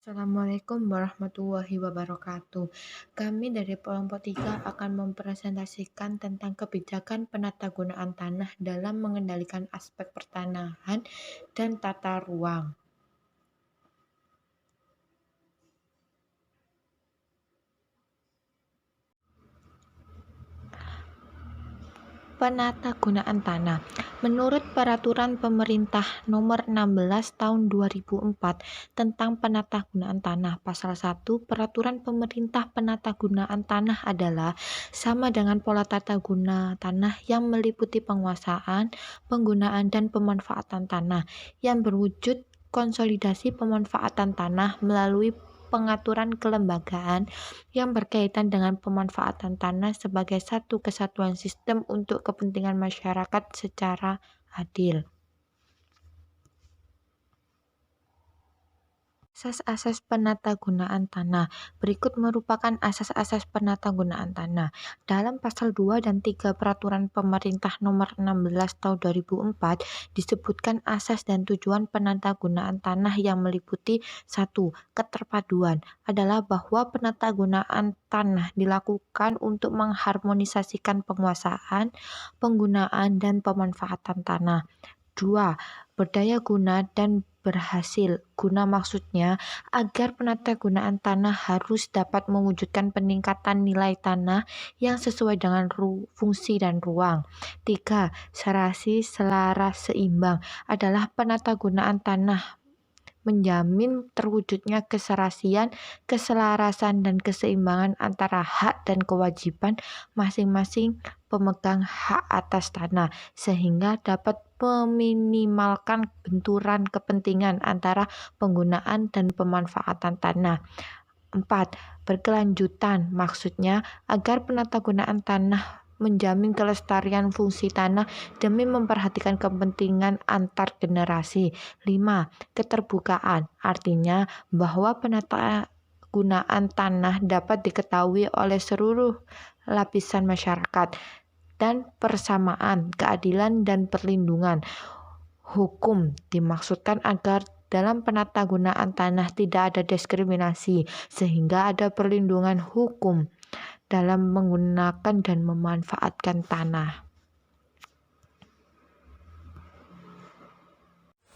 Assalamualaikum warahmatullahi wabarakatuh. Kami dari kelompok 3 akan mempresentasikan tentang kebijakan penatagunaan tanah dalam mengendalikan aspek pertanahan dan tata ruang. Penatagunaan tanah. Menurut Peraturan Pemerintah Nomor 16 Tahun 2004 tentang Penatagunaan Tanah, Pasal 1, Peraturan Pemerintah Penatagunaan Tanah adalah sama dengan pola tata guna tanah yang meliputi penguasaan, penggunaan, dan pemanfaatan tanah yang berwujud konsolidasi pemanfaatan tanah melalui pengaturan kelembagaan yang berkaitan dengan pemanfaatan tanah sebagai satu kesatuan sistem untuk kepentingan masyarakat secara adil. Asas-asas penatagunaan tanah. Berikut merupakan asas-asas penatagunaan tanah. Dalam pasal 2 dan 3 Peraturan Pemerintah Nomor 16 Tahun 2004 disebutkan asas dan tujuan penatagunaan tanah yang meliputi 1. Keterpaduan adalah bahwa penatagunaan tanah dilakukan untuk mengharmonisasikan penguasaan, penggunaan, dan pemanfaatan tanah. 2. Berdaya guna dan berhasil guna maksudnya agar penatagunaan tanah harus dapat mewujudkan peningkatan nilai tanah yang sesuai dengan fungsi dan ruang. 3. Serasi, selaras, seimbang adalah penatagunaan tanah menjamin terwujudnya keserasian, keselarasan, dan keseimbangan antara hak dan kewajiban masing-masing pemegang hak atas tanah, sehingga dapat meminimalkan benturan kepentingan antara penggunaan dan pemanfaatan tanah. 4. Berkelanjutan, maksudnya agar penatagunaan tanah menjamin kelestarian fungsi tanah demi memperhatikan kepentingan antar generasi. 5. Keterbukaan, artinya bahwa penatagunaan tanah dapat diketahui oleh seluruh lapisan masyarakat dan persamaan, keadilan, dan perlindungan hukum dimaksudkan agar dalam penatagunaan tanah tidak ada diskriminasi, sehingga ada perlindungan hukum dalam menggunakan dan memanfaatkan tanah.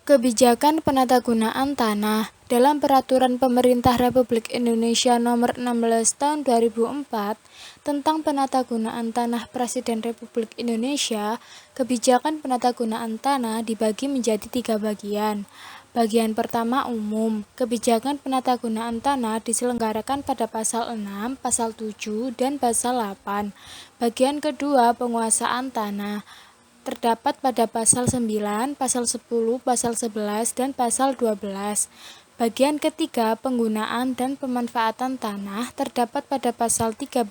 Kebijakan penatagunaan tanah dalam Peraturan Pemerintah Republik Indonesia Nomor 16 Tahun 2004 tentang penatagunaan tanah Presiden Republik Indonesia, kebijakan penatagunaan tanah dibagi menjadi 3 bagian. Bagian pertama umum, kebijakan penatagunaan tanah diselenggarakan pada Pasal 6, Pasal 7, dan Pasal 8. Bagian kedua penguasaan tanah terdapat pada Pasal 9, Pasal 10, Pasal 11, dan Pasal 12. Bagian ketiga penggunaan dan pemanfaatan tanah terdapat pada Pasal 13,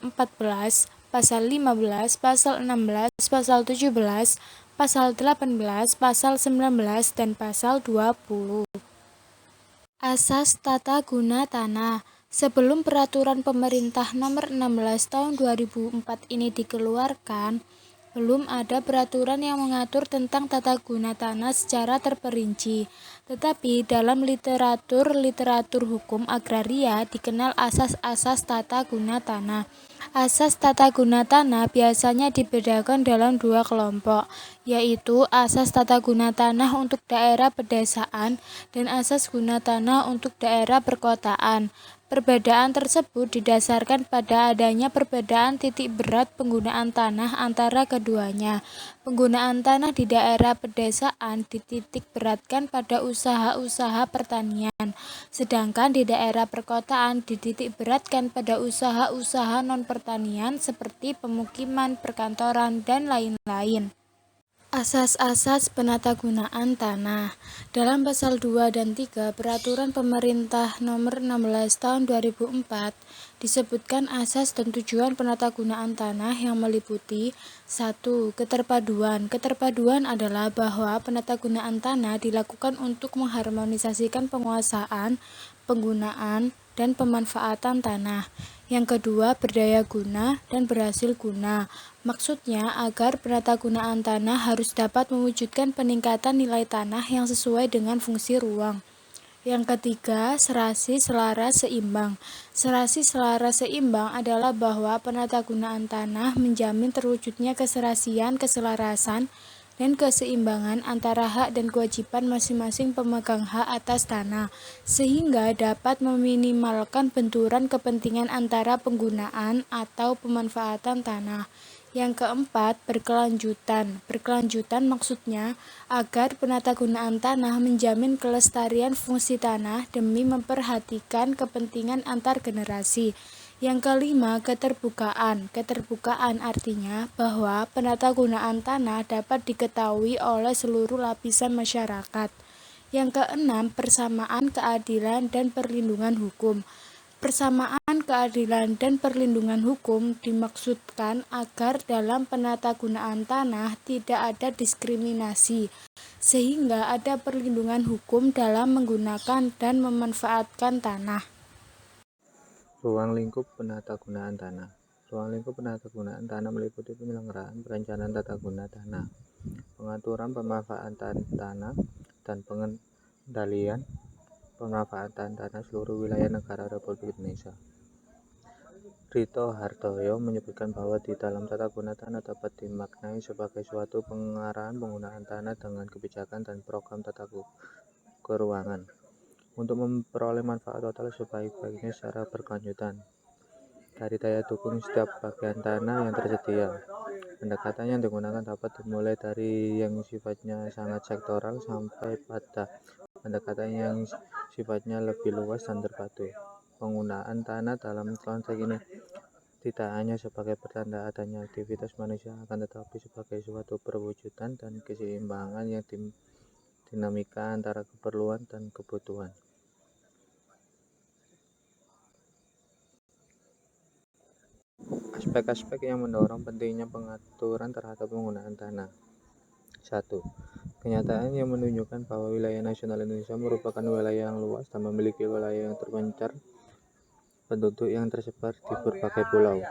14, Pasal 15, Pasal 16, Pasal 17, Pasal 18, Pasal 19, dan Pasal 20. Asas tata guna tanah. Sebelum Peraturan Pemerintah Nomor 16 Tahun 2004 ini dikeluarkan, belum ada peraturan yang mengatur tentang tata guna tanah secara terperinci. Tetapi dalam literatur hukum agraria dikenal asas-asas tata guna tanah. Asas tata guna tanah biasanya dibedakan dalam 2 kelompok, yaitu asas tata guna tanah untuk daerah pedesaan dan asas guna tanah untuk daerah perkotaan. Perbedaan tersebut didasarkan pada adanya perbedaan titik berat penggunaan tanah antara keduanya. Penggunaan tanah di daerah pedesaan dititik beratkan pada usaha-usaha pertanian, sedangkan di daerah perkotaan dititik beratkan pada usaha-usaha non-pertanian seperti pemukiman, perkantoran, dan lain-lain. Asas-asas penatagunaan tanah. Dalam Pasal 2 dan 3 Peraturan Pemerintah Nomor 16 Tahun 2004 disebutkan asas dan tujuan penatagunaan tanah yang meliputi 1. Keterpaduan. Keterpaduan adalah bahwa penatagunaan tanah dilakukan untuk mengharmonisasikan penguasaan, penggunaan, dan pemanfaatan tanah. Yang kedua, berdaya guna dan berhasil guna. Maksudnya agar penatagunaan tanah harus dapat mewujudkan peningkatan nilai tanah yang sesuai dengan fungsi ruang. Yang ketiga, serasi, selaras, seimbang. Serasi, selaras, seimbang adalah bahwa penatagunaan tanah menjamin terwujudnya keserasian, keselarasan, dan keseimbangan antara hak dan kewajiban masing-masing pemegang hak atas tanah, sehingga dapat meminimalkan benturan kepentingan antara penggunaan atau pemanfaatan tanah. Yang keempat, berkelanjutan. Berkelanjutan maksudnya agar penatagunaan tanah menjamin kelestarian fungsi tanah demi memperhatikan kepentingan antar generasi. Yang kelima, keterbukaan. Keterbukaan artinya bahwa penatagunaan tanah dapat diketahui oleh seluruh lapisan masyarakat. Yang keenam, persamaan, keadilan, dan perlindungan hukum. Persamaan, keadilan, dan perlindungan hukum dimaksudkan agar dalam penatagunaan tanah tidak ada diskriminasi, sehingga ada perlindungan hukum dalam menggunakan dan memanfaatkan tanah. Ruang lingkup penatagunaan tanah. Ruang lingkup penatagunaan tanah meliputi penyelenggaraan perencanaan tata guna tanah, pengaturan pemanfaatan tanah, dan pengendalian pemanfaatan tanah seluruh wilayah negara Republik Indonesia. Rito Hartoyo menyebutkan bahwa di dalam tata guna tanah dapat dimaknai sebagai suatu pengarahan penggunaan tanah dengan kebijakan dan program tata keruangan untuk memperoleh manfaat total sebaik-baiknya secara berkelanjutan dari daya dukung setiap bagian tanah yang tersedia. Pendekatan yang digunakan dapat dimulai dari yang sifatnya sangat sektoral sampai pada pendekatan yang sifatnya lebih luas dan terpadu. Penggunaan tanah dalam konteks ini tidak hanya sebagai pertanda adanya aktivitas manusia, akan tetapi sebagai suatu perwujudan dan keseimbangan yang dinamika antara keperluan dan kebutuhan. Aspek-aspek yang mendorong pentingnya pengaturan terhadap penggunaan tanah. 1. Kenyataan yang menunjukkan bahwa wilayah nasional Indonesia merupakan wilayah yang luas dan memiliki wilayah yang terpencar, penduduk yang tersebar di berbagai pulau.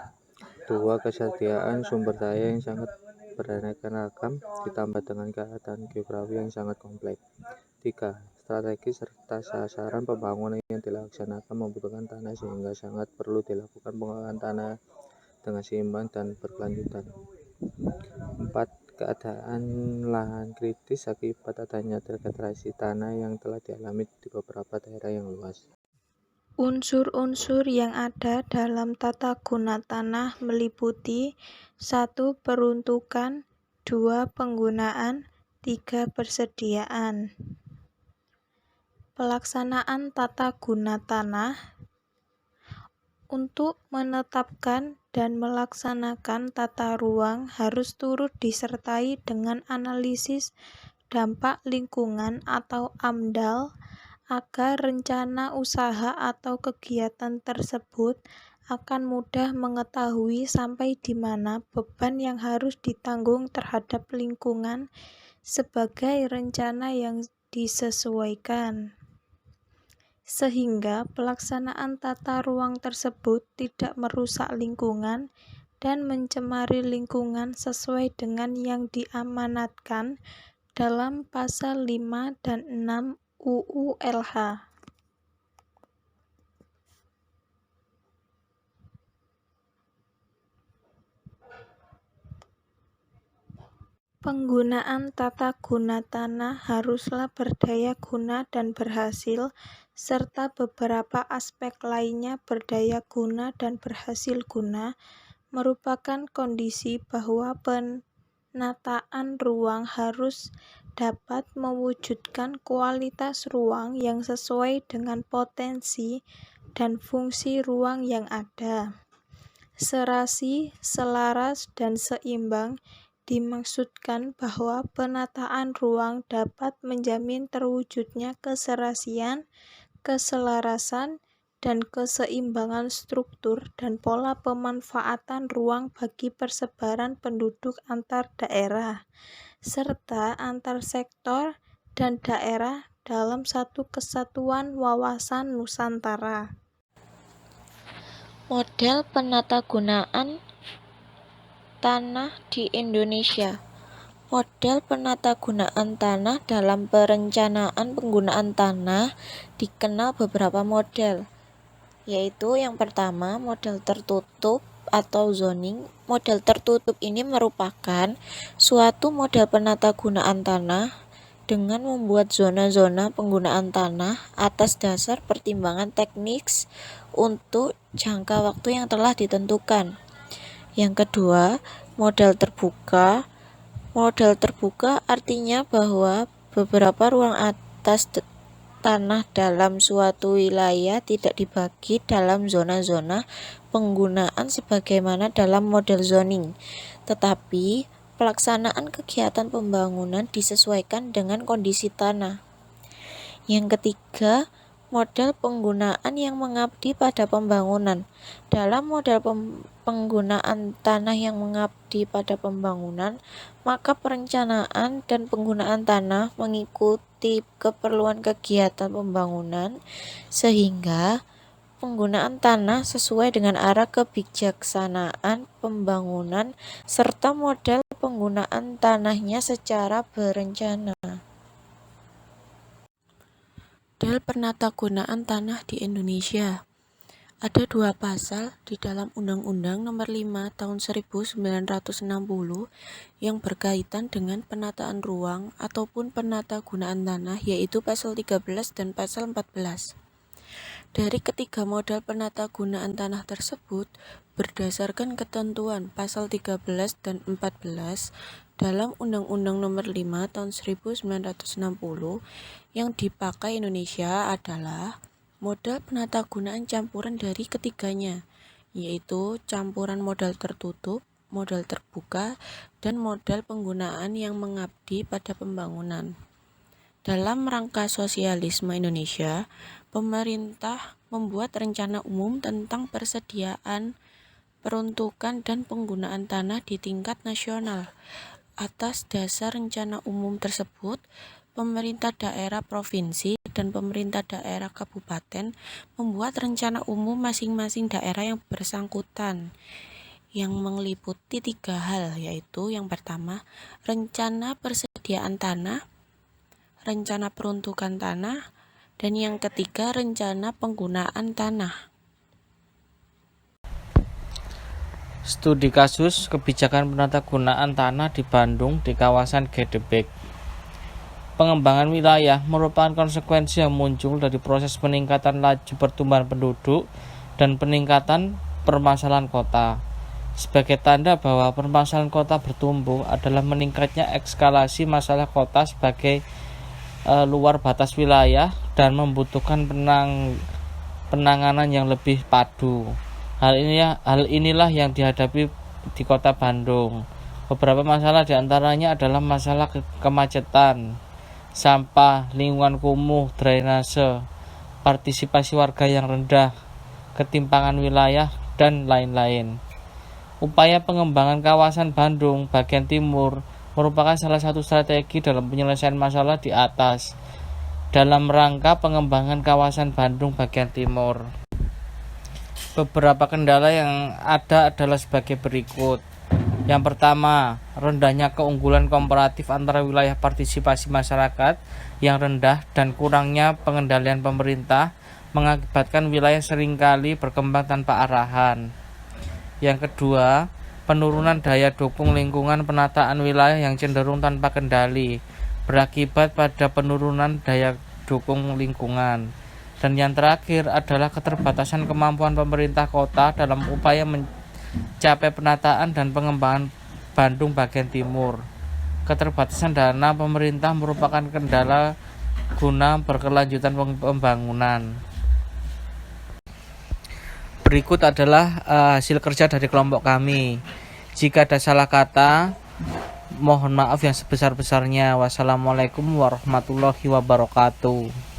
2. Kesediaan sumber daya yang sangat beraneka ragam ditambah dengan keadaan geografi yang sangat kompleks. 3. Strategi serta sasaran pembangunan yang dilaksanakan membutuhkan tanah sehingga sangat perlu dilakukan pengelolaan tanah dengan seimbang dan berkelanjutan. 4. Keadaan lahan kritis akibat adanya degradasi tanah yang telah dialami di beberapa daerah yang luas. Unsur-unsur yang ada dalam tata guna tanah meliputi 1. Peruntukan, 2. Penggunaan, 3. Persediaan. Pelaksanaan tata guna tanah. Untuk menetapkan dan melaksanakan tata ruang harus turut disertai dengan analisis dampak lingkungan atau AMDAL agar rencana usaha atau kegiatan tersebut akan mudah mengetahui sampai di mana beban yang harus ditanggung terhadap lingkungan sebagai rencana yang disesuaikan, sehingga pelaksanaan tata ruang tersebut tidak merusak lingkungan dan mencemari lingkungan sesuai dengan yang diamanatkan dalam pasal 5 dan 6 UU LH. Penggunaan tata guna tanah haruslah berdaya guna dan berhasil, serta beberapa aspek lainnya berdaya guna dan berhasil guna, merupakan kondisi bahwa penataan ruang harus dapat mewujudkan kualitas ruang yang sesuai dengan potensi dan fungsi ruang yang ada. Serasi, selaras, dan seimbang dimaksudkan bahwa penataan ruang dapat menjamin terwujudnya keserasian, keselarasan, dan keseimbangan struktur dan pola pemanfaatan ruang bagi persebaran penduduk antar daerah, serta antar sektor dan daerah dalam satu kesatuan wawasan Nusantara. Model penatagunaan tanah di Indonesia. Model penatagunaan tanah dalam perencanaan penggunaan tanah dikenal beberapa model, yaitu yang pertama model tertutup atau zoning. Model tertutup ini merupakan suatu model penatagunaan tanah dengan membuat zona-zona penggunaan tanah atas dasar pertimbangan teknis untuk jangka waktu yang telah ditentukan. Yang kedua, model terbuka. Model terbuka artinya bahwa beberapa ruang atas tanah dalam suatu wilayah tidak dibagi dalam zona-zona penggunaan sebagaimana dalam model zoning, tetapi pelaksanaan kegiatan pembangunan disesuaikan dengan kondisi tanah. Yang ketiga, model penggunaan yang mengabdi pada pembangunan. Dalam model penggunaan tanah yang mengabdi pada pembangunan, maka perencanaan dan penggunaan tanah mengikuti keperluan kegiatan pembangunan sehingga penggunaan tanah sesuai dengan arah kebijaksanaan pembangunan serta model penggunaan tanahnya secara berencana. Model penatagunaan tanah di Indonesia. Ada 2 pasal di dalam Undang-Undang Nomor 5 Tahun 1960 yang berkaitan dengan penataan ruang ataupun penatagunaan tanah, yaitu pasal 13 dan pasal 14. Dari ketiga model penatagunaan tanah tersebut, berdasarkan ketentuan pasal 13 dan 14 dalam Undang-Undang Nomor 5 Tahun 1960, yang dipakai Indonesia adalah model penatagunaan campuran dari ketiganya, yaitu campuran model tertutup, model terbuka, dan model penggunaan yang mengabdi pada pembangunan. Dalam rangka sosialisme Indonesia, pemerintah membuat rencana umum tentang persediaan, peruntukan, dan penggunaan tanah di tingkat nasional. Atas dasar rencana umum tersebut, pemerintah daerah provinsi dan pemerintah daerah kabupaten membuat rencana umum masing-masing daerah yang bersangkutan, yang meliputi 3 hal, yaitu yang pertama, rencana persediaan tanah, rencana peruntukan tanah, dan yang ketiga, rencana penggunaan tanah. Studi kasus kebijakan penatagunaan tanah di Bandung di kawasan Gedebek. Pengembangan wilayah merupakan konsekuensi yang muncul dari proses peningkatan laju pertumbuhan penduduk dan peningkatan permasalahan kota. Sebagai tanda bahwa permasalahan kota bertumbuh adalah meningkatnya eskalasi masalah kota sebagai luar batas wilayah dan membutuhkan penanganan yang lebih padu. Hal inilah yang dihadapi di Kota Bandung. Beberapa masalah diantaranya adalah masalah kemacetan, sampah, lingkungan kumuh, drainase, partisipasi warga yang rendah, ketimpangan wilayah, dan lain-lain. Upaya pengembangan kawasan Bandung bagian timur merupakan salah satu strategi dalam penyelesaian masalah di atas dalam rangka pengembangan kawasan Bandung bagian timur. Beberapa kendala yang ada adalah sebagai berikut. Yang pertama, rendahnya keunggulan komparatif antara wilayah partisipasi masyarakat yang rendah dan kurangnya pengendalian pemerintah mengakibatkan wilayah seringkali berkembang tanpa arahan. Yang kedua, penurunan daya dukung lingkungan penataan wilayah yang cenderung tanpa kendali berakibat pada penurunan daya dukung lingkungan. Dan yang terakhir adalah keterbatasan kemampuan pemerintah kota dalam upaya mencapai penataan dan pengembangan Bandung bagian timur. Keterbatasan dana pemerintah merupakan kendala guna berkelanjutan pembangunan. Berikut adalah hasil kerja dari kelompok kami. Jika ada salah kata, mohon maaf yang sebesar-besarnya. Wassalamualaikum warahmatullahi wabarakatuh.